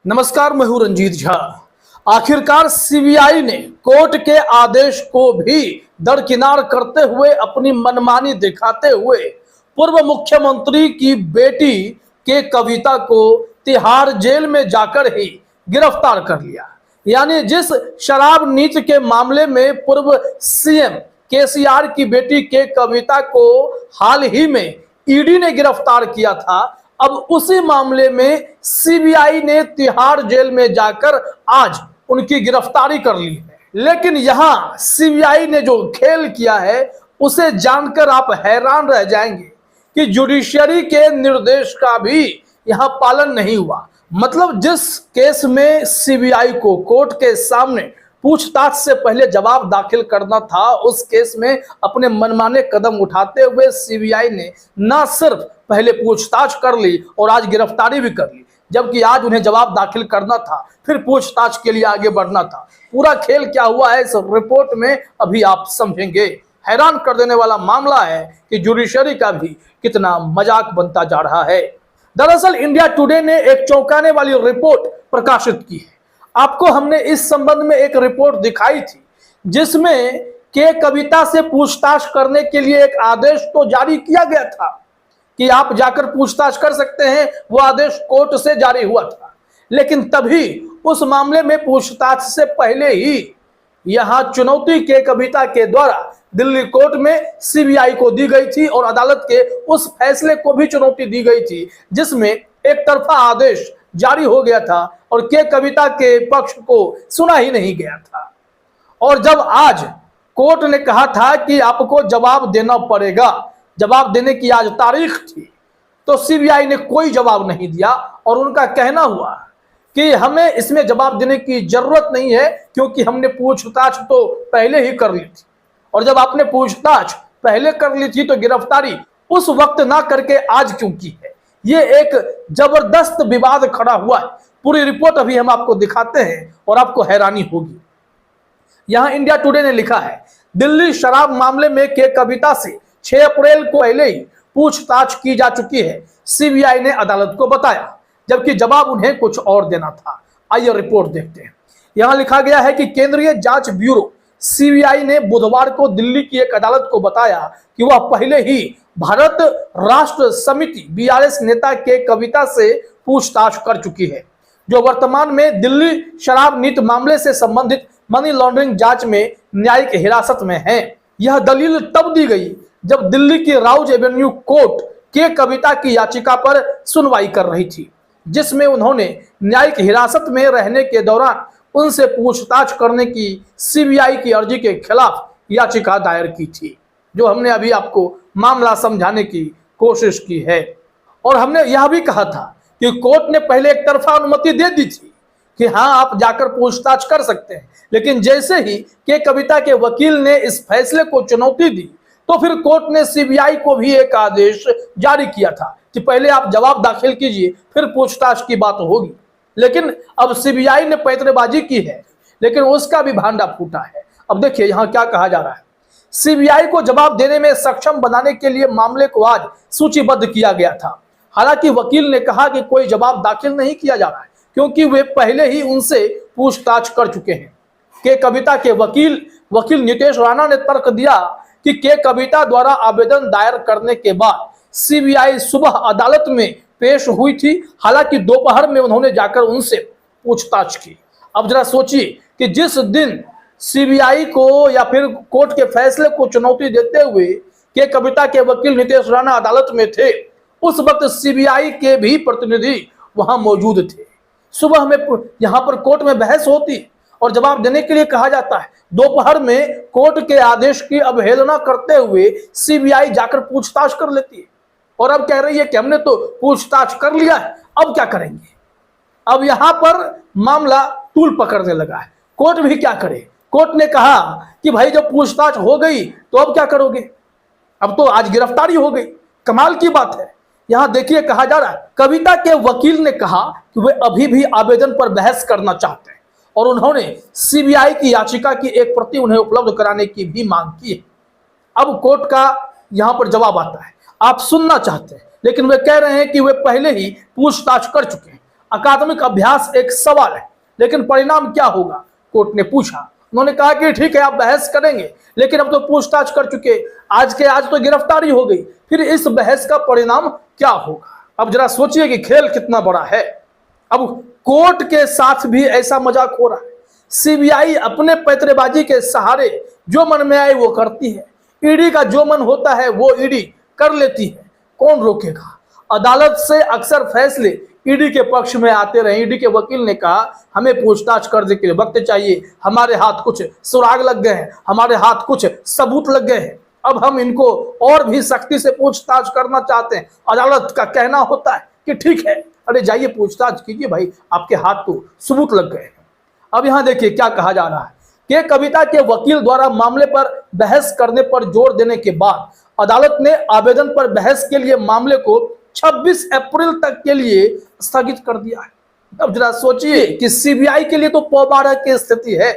नमस्कार, मैं हूं रंजीत झा। आखिरकार सीबीआई ने कोर्ट के आदेश को भी दरकिनार करते हुए अपनी मनमानी दिखाते हुए पूर्व मुख्यमंत्री की बेटी के कविता को तिहाड़ जेल में जाकर ही गिरफ्तार कर लिया। यानी जिस शराब नीति के मामले में पूर्व सीएम केसीआर की बेटी के कविता को हाल ही में ईडी ने गिरफ्तार किया था, अब उसी मामले में सीबीआई ने तिहाड़ जेल में जाकर आज उनकी गिरफ्तारी कर ली है। लेकिन यहां सीबीआई ने जो खेल किया है उसे जानकर आप हैरान रह जाएंगे कि जुडिशरी के निर्देश का भी यहां पालन नहीं हुआ। मतलब जिस केस में सीबीआई को कोर्ट के सामने पूछताछ से पहले जवाब दाखिल करना था, उस केस में अपने मनमाने कदम उठाते हुए सीबीआई ने न सिर्फ पहले पूछताछ कर ली और आज गिरफ्तारी भी कर ली, जबकि आज उन्हें जवाब दाखिल करना था, फिर पूछताछ के लिए आगे बढ़ना था। पूरा खेल क्या हुआ है इस रिपोर्ट में अभी आप समझेंगे। हैरान कर देने वाला मामला है कि जुडिशरी का भी कितना मजाक बनता जा रहा है। दरअसल इंडिया टुडे ने एक चौंकाने वाली रिपोर्ट प्रकाशित की है। आपको हमने इस संबंध में एक रिपोर्ट दिखाई थी जिसमें के कविता से पूछताछ करने के लिए एक आदेश तो जारी किया गया था कि आप जाकर पूछताछ कर सकते हैं। वो आदेश कोर्ट से जारी हुआ था, लेकिन तभी उस मामले में पूछताछ से पहले ही यहां चुनौती के कविता के द्वारा दिल्ली कोर्ट में सीबीआई को दी गई थी और अदालत के उस फैसले को भी चुनौती दी गई थी जिसमें एक तरफा आदेश जारी हो गया था और के कविता के पक्ष को सुना ही नहीं गया था। और जब आज कोर्ट ने कहा था कि आपको जवाब देना पड़ेगा, जवाब देने की आज तारीख थी, तो सीबीआई ने कोई जवाब नहीं दिया और उनका कहना हुआ कि हमें इसमें जवाब देने की जरूरत नहीं है क्योंकि हमने पूछताछ तो पहले ही कर ली थी। और जब आपने पूछताछ पहले कर ली थी तो गिरफ्तारी उस वक्त ना करके आज क्यों की है? ये एक जबरदस्त विवाद खड़ा हुआ है। पूरी रिपोर्ट अभी हम आपको दिखाते हैं और आपको हैरानी होगी। यहां इंडिया टुडे ने लिखा है, दिल्ली शराब मामले में के कविता से 6 अप्रैल को पहले ही पूछताछ की जा चुकी है, सीबीआई ने अदालत को बताया, जबकि जवाब उन्हें कुछ और देना था। आइए रिपोर्ट देखते हैं। यहां लिखा गया है कि केंद्रीय जांच ब्यूरो सीबीआई ने बुधवार को दिल्ली की एक अदालत को बताया कि वह पहले ही भारत राष्ट्र समिति बीआरएस नेता के कविता से पूछताछ कर चुकी है, जो वर्तमान में दिल्ली शराब नीति मामले से संबंधित मनी लॉन्ड्रिंग जांच में न्यायिक हिरासत में है। यह दलील तब दी गई जब दिल्ली की राउज एवेन्यू कोर्ट के कविता की याचिका पर सुनवाई कर रही थी, जिसमें उन्होंने न्यायिक हिरासत में रहने के दौरान उनसे पूछताछ करने की सीबीआई की अर्जी के खिलाफ याचिका दायर की थी, जो हमने अभी आपको मामला समझाने की कोशिश की है। और हमने यह भी कहा था कि कोर्ट ने पहले एक तरफा अनुमति दे दी थी कि हाँ आप जाकर पूछताछ कर सकते हैं, लेकिन जैसे ही के कविता के वकील ने इस फैसले को चुनौती दी तो फिर कोर्ट ने सीबीआई को भी एक आदेश जारी किया था कि पहले आप जवाब दाखिल कीजिए, फिर पूछताछ की बात होगी। लेकिन अब सीबीआई ने पैंतरेबाजी की है, लेकिन उसका भी भांडा फूटा है। अब देखिए यहां क्या कहा जा रहा है। सीबीआई को जवाब देने में सक्षम बनाने के लिए मामले को आज सूचीबद्ध किया गया था। हालांकि वकील ने कहा कि कोई जवाब दाखिल नहीं किया जा रहा है क्योंकि वे पहले ही उनसे पूछताछ कर चुके हैं। के कविता के वकील नितेश राणा ने तर्क दिया कि के कविता द्वारा आवेदन दायर करने के बाद सीबीआई सुबह अदालत में पेश हुई थी। हालांकि दोपहर में उन्होंने जाकर उनसे पूछताछ की। अब जरा सोचिए कि जिस दिन सीबीआई को या फिर कोर्ट के फैसले को चुनौती देते हुए के कविता के वकील नितेश राणा अदालत में थे, उस वक्त सीबीआई के भी प्रतिनिधि वहां मौजूद थे। सुबह में यहां पर कोर्ट में बहस होती और जवाब देने के लिए कहा जाता है। दोपहर में कोर्ट के आदेश की अवहेलना करते हुए सीबीआई जाकर पूछताछ कर लेती है और अब कह रही है कि हमने तो पूछताछ कर लिया है, अब क्या करेंगे। अब यहां पर मामला तूल पकड़ने लगा है। कोर्ट भी क्या करे। कोर्ट ने कहा कि भाई जब पूछताछ हो गई तो अब क्या करोगे, अब तो आज गिरफ्तारी हो गई। कमाल की बात है। यहां देखिए कहा जा रहा है, कविता के वकील ने कहा कि वे अभी भी आवेदन पर बहस करना चाहते हैं और उन्होंने सीबीआई की याचिका की एक प्रति उन्हें उपलब्ध कराने की भी मांग की है। अब कोर्ट का यहां पर जवाब आता है, आप सुनना चाहते हैं, लेकिन वे कह रहे हैं कि वे पहले ही पूछताछ कर चुके हैं। अकादमिक अभ्यास एक सवाल है, लेकिन परिणाम क्या होगा, कोर्ट ने पूछा। उन्होंने कहा कि ठीक है आप बहस करेंगे, लेकिन अब तो पूछताछ कर चुके, आज के आज तो गिरफ्तारी हो गई, फिर इस बहस का परिणाम क्या होगा। अब जरा सोचिए कि खेल कितना बड़ा है। अब कोर्ट के साथ भी ऐसा मजाक हो रहा है। सीबीआई अपने पैतरेबाजी के सहारे जो मन में आए वो करती है, ईडी का जो मन होता है वो ईडी कर लेती है, कौन रोकेगा। अदालत से अक्सर फैसले ईडी के पक्ष में आते रहे। ईडी के वकील ने कहा हमें पूछताछ करने के लिए वक्त चाहिए, हमारे हाथ कुछ सुराग लग गए हैं, हमारे हाथ कुछ सबूत लग गए हैं, अब हम इनको और भी सख्ती से पूछताछ करना चाहते हैं। अदालत का कहना होता है कि ठीक है, अरे जाइए पूछताछ कीजिए भाई, आपके हाथ तो सबूत लग गए हैं। अब यहां देखिए क्या कहा जा रहा है कि कविता के वकील द्वारा मामले पर बहस करने पर जोर देने के बाद अदालत ने आवेदन पर बहस के लिए मामले को 26 अप्रैल तक के लिए स्थगित कर दिया है। अब जरा सोचिए कि सीबीआई के लिए तो पौबारा की स्थिति है।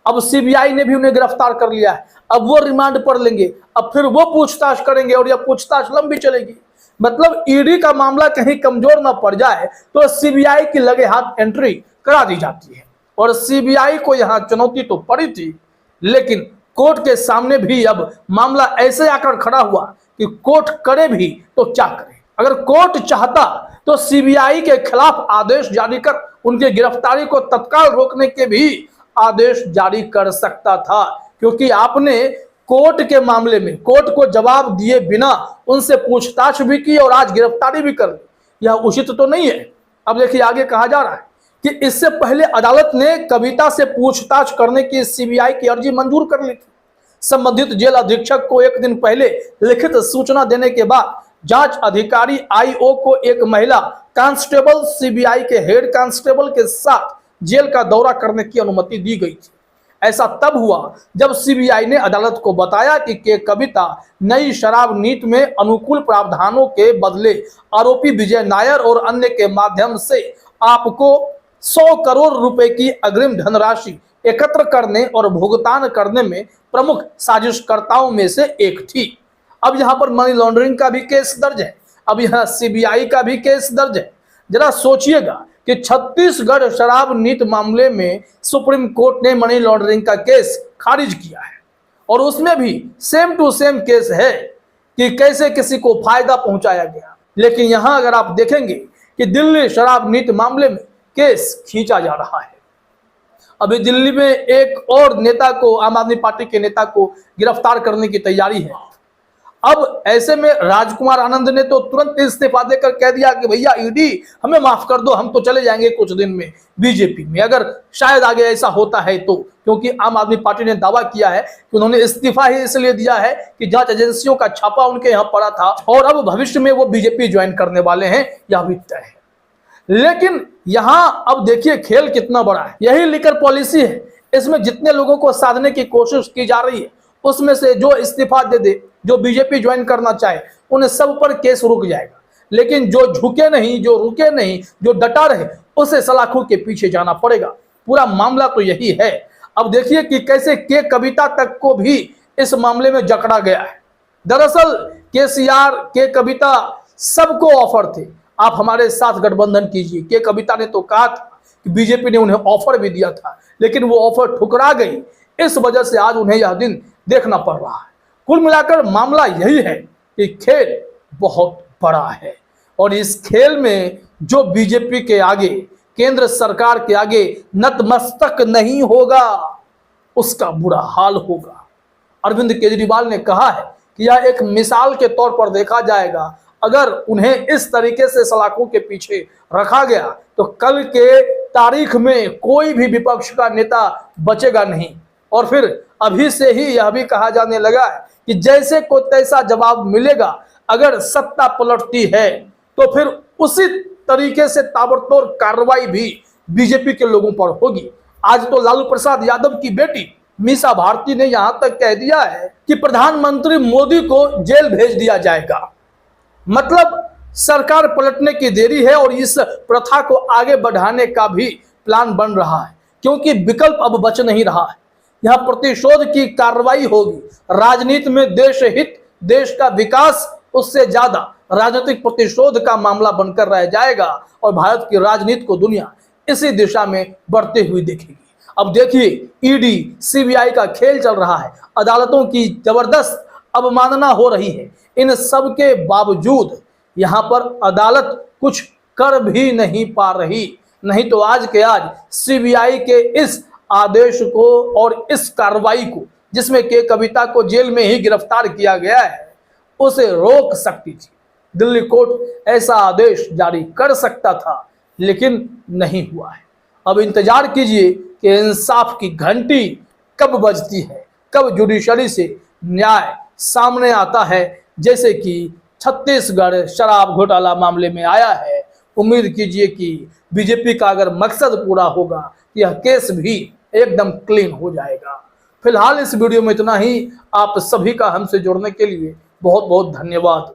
अब सीबीआई ने भी उन्हें गिरफ्तार कर लिया है, अब वो रिमांड पर लेंगे, अब फिर वो पूछताछ करेंगे और यह पूछताछ लंबी चलेगी। मतलब ईडी का मामला कहीं कमजोर ना पड़ जाए तो सीबीआई की लगे हाथ एंट्री करा दी जाती है। और सीबीआई को यहां चुनौती तो पड़ी थी, लेकिन कोर्ट के सामने भी अब मामला ऐसे आकर खड़ा हुआ कि कोर्ट करे भी तो क्या करे। अगर कोर्ट चाहता तो सीबीआई के खिलाफ आदेश जारी कर उनकी गिरफ्तारी को तत्काल रोकने के भी आदेश जारी कर सकता था, क्योंकि आपने कोर्ट के मामले में कोर्ट को जवाब दिए बिना उनसे पूछताछ भी की और आज गिरफ्तारी भी कर ली। यह उचित तो नहीं है। अब देखिए आगे कहा जा रहा है कि इससे पहले अदालत ने कविता से पूछताछ करने की सीबीआई की अर्जी मंजूर कर ली थी। संबंधित जेल अधीक्षक को एक दिन पहले लिखित सूचना देने के बाद जांच अधिकारी आईओ को एक महिला कांस्टेबल सीबीआई के हेड कांस्टेबल के साथ जेल का दौरा करने की अनुमति दी गई थी। ऐसा तब हुआ जब सीबीआई ने अदालत को बताया कि कविता नई शराब नीति में अनुकूल प्रावधानों के बदले आरोपी विजय नायर और अन्य के माध्यम से आपको 100 करोड़ रुपए की अग्रिम धनराशि एकत्र करने और भुगतान करने में प्रमुख साजिशकर्ताओं में से एक थी। अब यहां पर मनी लॉन्ड्रिंग का भी केस दर्ज है, अब यहां सीबीआई का भी केस दर्ज है। जरा सोचिएगा कि छत्तीसगढ़ शराब नीति मामले में सुप्रीम कोर्ट ने मनी लॉन्ड्रिंग का केस खारिज किया है और उसमें भी सेम टू सेम केस है कि कैसे किसी को फायदा पहुंचाया गया। लेकिन यहां अगर आप देखेंगे कि दिल्ली शराब नीति मामले में केस खींचा जा रहा है। अभी दिल्ली में एक और नेता को, आम आदमी पार्टी के नेता को गिरफ्तार करने की तैयारी है। अब ऐसे में राजकुमार आनंद ने तो तुरंत इस्तीफा देकर कह दिया कि भैया ईडी हमें माफ कर दो, हम तो चले जाएंगे कुछ दिन में बीजेपी में, अगर शायद आगे ऐसा होता है तो। क्योंकि आम आदमी पार्टी ने दावा किया है कि उन्होंने इस्तीफा ही इसलिए दिया है कि जांच एजेंसियों का छापा उनके यहाँ पड़ा था और अब भविष्य में वो बीजेपी ज्वाइन करने वाले हैं, यह भी तय है। लेकिन यहां अब देखिए खेल कितना बड़ा है। यही लिकर पॉलिसी है, इसमें जितने लोगों को साधने की कोशिश की जा रही है उसमें से जो इस्तीफा दे दे, जो बीजेपी ज्वाइन करना चाहे, उन्हें सब पर केस रुक जाएगा। लेकिन जो झुके नहीं, जो रुके नहीं, जो डटा रहे, उसे सलाखों के पीछे जाना पड़ेगा। पूरा मामला तो यही है। अब देखिए कि कैसे के कविता तक को भी इस मामले में जकड़ा गया है। दरअसल केसीआर, के कविता सबको ऑफर थे, आप हमारे साथ गठबंधन कीजिए। के कविता ने तो कहा था कि बीजेपी ने उन्हें ऑफर भी दिया था, लेकिन वो ऑफर ठुकरा गई। इस वजह से आज उन्हें यह दिन देखना पड़ रहा है। कुल मिलाकर मामला यही है कि खेल बहुत बड़ा है और इस खेल में जो बीजेपी के आगे, केंद्र सरकार के आगे नतमस्तक नहीं होगा, उसका बुरा हाल होगा। अरविंद केजरीवाल ने कहा है कि यह एक मिसाल के तौर पर देखा जाएगा। अगर उन्हें इस तरीके से सलाखों के पीछे रखा गया तो कल के तारीख में कोई भी विपक्ष का नेता बचेगा नहीं। और फिर अभी से ही यह भी कहा जाने लगा है कि जैसे को तैसा जवाब मिलेगा, अगर सत्ता पलटती है तो फिर उसी तरीके से ताबड़तोड़ कार्रवाई भी बीजेपी के लोगों पर होगी। आज तो लालू प्रसाद यादव की बेटी मीसा भारती ने यहां तक कह दिया है कि प्रधानमंत्री मोदी को जेल भेज दिया जाएगा। मतलब सरकार पलटने की देरी है और इस प्रथा को आगे बढ़ाने का भी प्लान बन रहा है, क्योंकि विकल्प अब बच नहीं रहा है। यहां प्रतिशोध की कार्रवाई होगी। राजनीति में देश हित, देश का विकास उससे ज्यादा राजनीतिक प्रतिशोध का मामला बनकर रह जाएगा और भारत की राजनीति को दुनिया इसी दिशा में बढ़ते हुए देखेगी। अब देखिए, ईडी सीबीआई का खेल चल रहा है, अदालतों की जबरदस्त अवमानना हो रही है। इन सब के बावजूद यहाँ पर अदालत कुछ कर भी नहीं पा रही। नहीं तो आज के आज सीबीआई के इस आदेश को और इस कार्रवाई को, जिसमें के कविता को जेल में ही गिरफ्तार किया गया है, उसे रोक सकती थी। दिल्ली कोर्ट ऐसा आदेश जारी कर सकता था, लेकिन नहीं हुआ है। अब इंतजार कीजिए कि इंसाफ की घंटी कब बजती है, कब जुडिशरी से न्याय सामने आता है, जैसे कि छत्तीसगढ़ शराब घोटाला मामले में आया है। उम्मीद कीजिए कि बीजेपी का अगर मकसद पूरा होगा, यह केस भी एकदम क्लीन हो जाएगा। फिलहाल इस वीडियो में इतना ही। आप सभी का हमसे जुड़ने के लिए बहुत बहुत धन्यवाद।